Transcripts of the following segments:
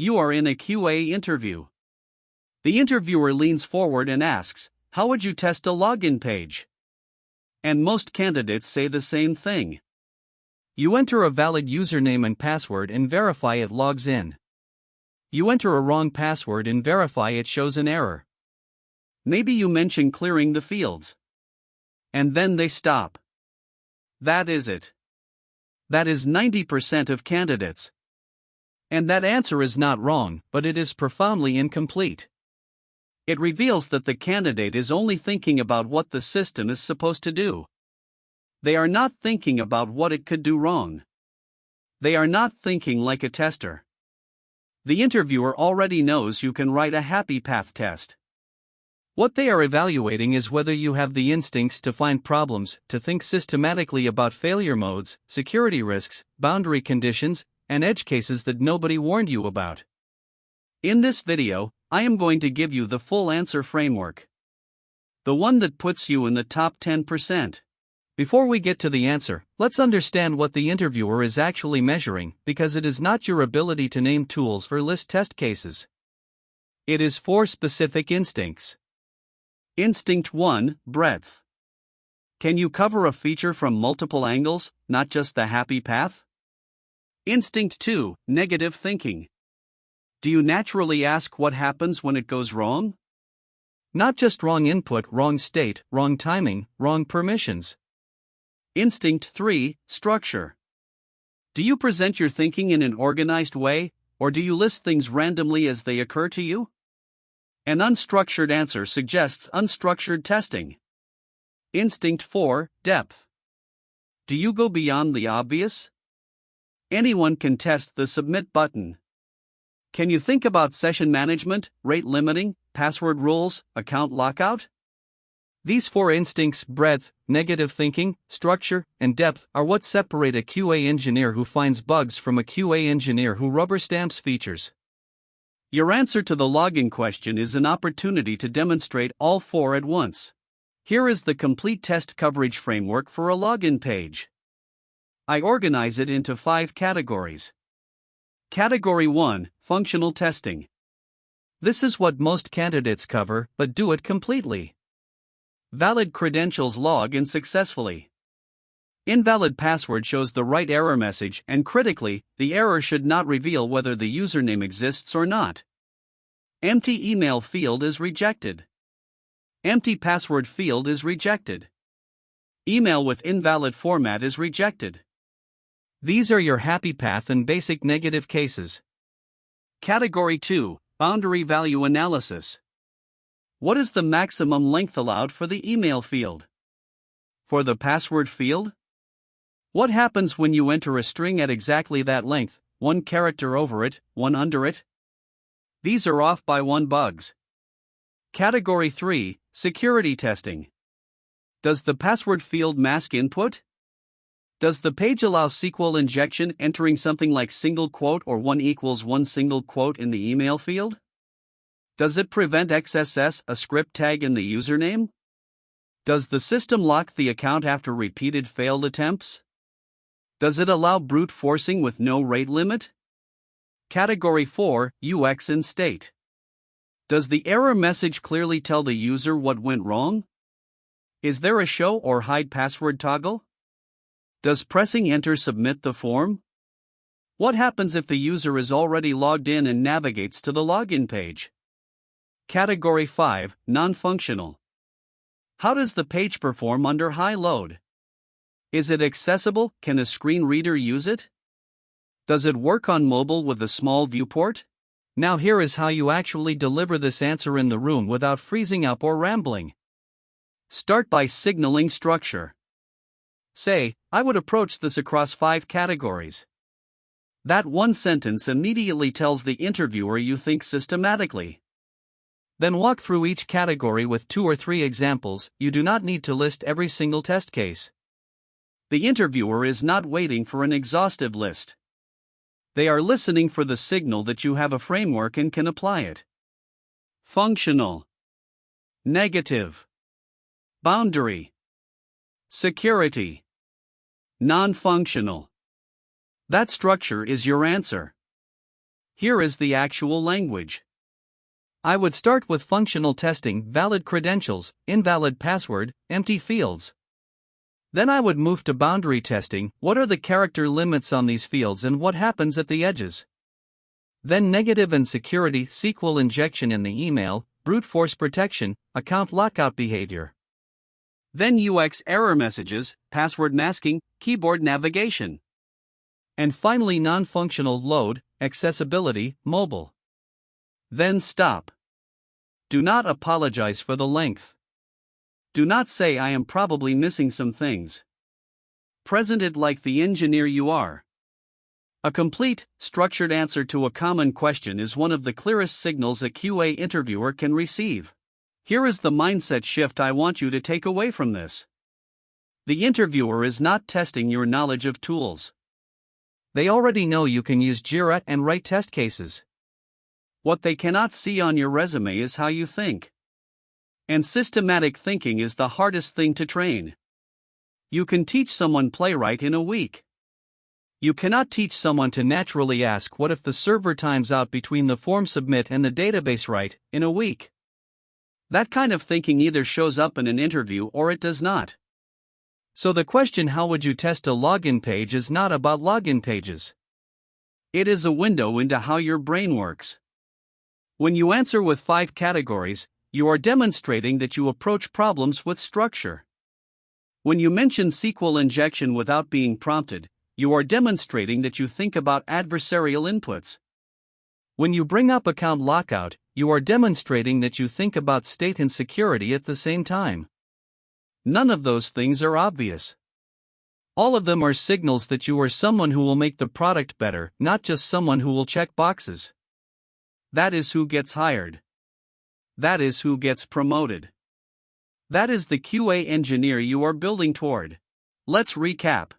You are in a QA interview. The interviewer leans forward and asks, "How would you test a login page?" And most candidates say the same thing. You enter a valid username and password and verify it logs in. You enter a wrong password and verify it shows an error. Maybe you mention clearing the fields. And then they stop. That is it. That is 90% of candidates. And that answer is not wrong, but it is profoundly incomplete. It reveals that the candidate is only thinking about what the system is supposed to do. They are not thinking about what it could do wrong. They are not thinking like a tester. The interviewer already knows you can write a happy path test. What they are evaluating is whether you have the instincts to find problems, to think systematically about failure modes, security risks, boundary conditions, and edge cases that nobody warned you about. In this video, I am going to give you the full answer framework. The one that puts you in the top 10%. Before we get to the answer, let's understand what the interviewer is actually measuring, because it is not your ability to name tools or list test cases. It is 4 specific instincts. Instinct 1, breadth. Can you cover a feature from multiple angles, not just the happy path? Instinct 2, negative thinking. Do you naturally ask what happens when it goes wrong? Not just wrong input, wrong state, wrong timing, wrong permissions. Instinct 3, structure. Do you present your thinking in an organized way, or do you list things randomly as they occur to you? An unstructured answer suggests unstructured testing. Instinct 4, depth. Do you go beyond the obvious? Anyone can test the submit button. Can you think about session management, rate limiting, password rules, account lockout? These 4 instincts, breadth, negative thinking, structure, and depth, are what separate a QA engineer who finds bugs from a QA engineer who rubber stamps features. Your answer to the login question is an opportunity to demonstrate all 4 at once. Here is the complete test coverage framework for a login page. I organize it into 5 categories. Category 1, functional testing. This is what most candidates cover, but do it completely. Valid credentials log in successfully. Invalid password shows the right error message, and critically, the error should not reveal whether the username exists or not. Empty email field is rejected. Empty password field is rejected. Email with invalid format is rejected. These are your happy path and basic negative cases. Category 2, boundary value analysis. What is the maximum length allowed for the email field? For the password field? What happens when you enter a string at exactly that length, 1 character over it, 1 under it? These are off by 1 bugs. Category 3, security testing. Does the password field mask input? Does the page allow SQL injection entering something like single quote or 1 equals 1 single quote in the email field? Does it prevent XSS, a script tag in the username? Does the system lock the account after repeated failed attempts? Does it allow brute forcing with no rate limit? Category 4, UX and state. Does the error message clearly tell the user what went wrong? Is there a show or hide password toggle? Does pressing enter submit the form? What happens if the user is already logged in and navigates to the login page? Category 5, non-functional. How does the page perform under high load? Is it accessible? Can a screen reader use it? Does it work on mobile with a small viewport? Now here is how you actually deliver this answer in the room without freezing up or rambling. Start by signaling structure. Say, I would approach this across 5 categories. That one sentence immediately tells the interviewer you think systematically. Then walk through each category with 2 or 3 examples. You do not need to list every single test case. The interviewer is not waiting for an exhaustive list. They are listening for the signal that you have a framework and can apply it. Functional. Negative. Boundary. Security. Non-functional. That structure is your answer. Here is the actual language. I would start with functional testing, valid credentials, invalid password, empty fields. Then I would move to boundary testing, what are the character limits on these fields and what happens at the edges. Then negative and security, SQL injection in the email, brute force protection, account lockout behavior. Then UX error messages, password masking, keyboard navigation. And finally non-functional load, accessibility, mobile. Then stop. Do not apologize for the length. Do not say I am probably missing some things. Present it like the engineer you are. A complete, structured answer to a common question is one of the clearest signals a QA interviewer can receive. Here is the mindset shift I want you to take away from this. The interviewer is not testing your knowledge of tools. They already know you can use Jira and write test cases. What they cannot see on your resume is how you think. And systematic thinking is the hardest thing to train. You can teach someone playwright in a week. You cannot teach someone to naturally ask what if the server times out between the form submit and the database write in a week. That kind of thinking either shows up in an interview or it does not. So the question how would you test a login page is not about login pages. It is a window into how your brain works. When you answer with 5 categories, you are demonstrating that you approach problems with structure. When you mention SQL injection without being prompted, you are demonstrating that you think about adversarial inputs. When you bring up account lockout, you are demonstrating that you think about state and security at the same time. None of those things are obvious. All of them are signals that you are someone who will make the product better, not just someone who will check boxes. That is who gets hired. That is who gets promoted. That is the QA engineer you are building toward. Let's recap.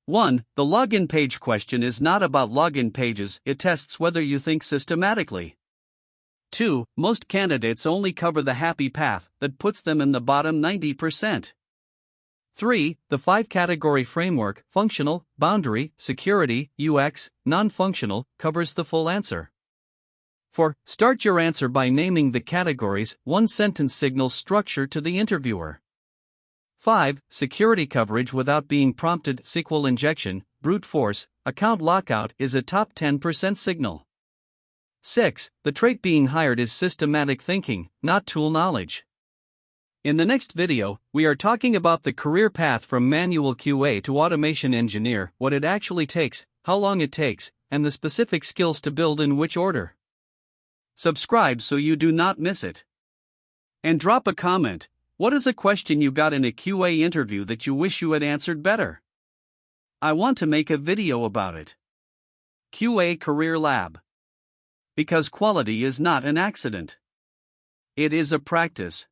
1. The login page question is not about login pages, it tests whether you think systematically. 2. Most candidates only cover the happy path that puts them in the bottom 90%. 3. The 5-category framework, functional, boundary, security, UX, non-functional, covers the full answer. 4. Start your answer by naming the categories, one-sentence signals structure to the interviewer. 5. Security coverage without being prompted, SQL injection, brute force, account lockout is a top 10% signal. 6. The trait being hired is systematic thinking, not tool knowledge. In the next video, we are talking about the career path from manual QA to automation engineer, what it actually takes, how long it takes, and the specific skills to build in which order. Subscribe so you do not miss it. And drop a comment. What is a question you got in a QA interview that you wish you had answered better? I want to make a video about it. QA Career Lab. Because quality is not an accident. It is a practice.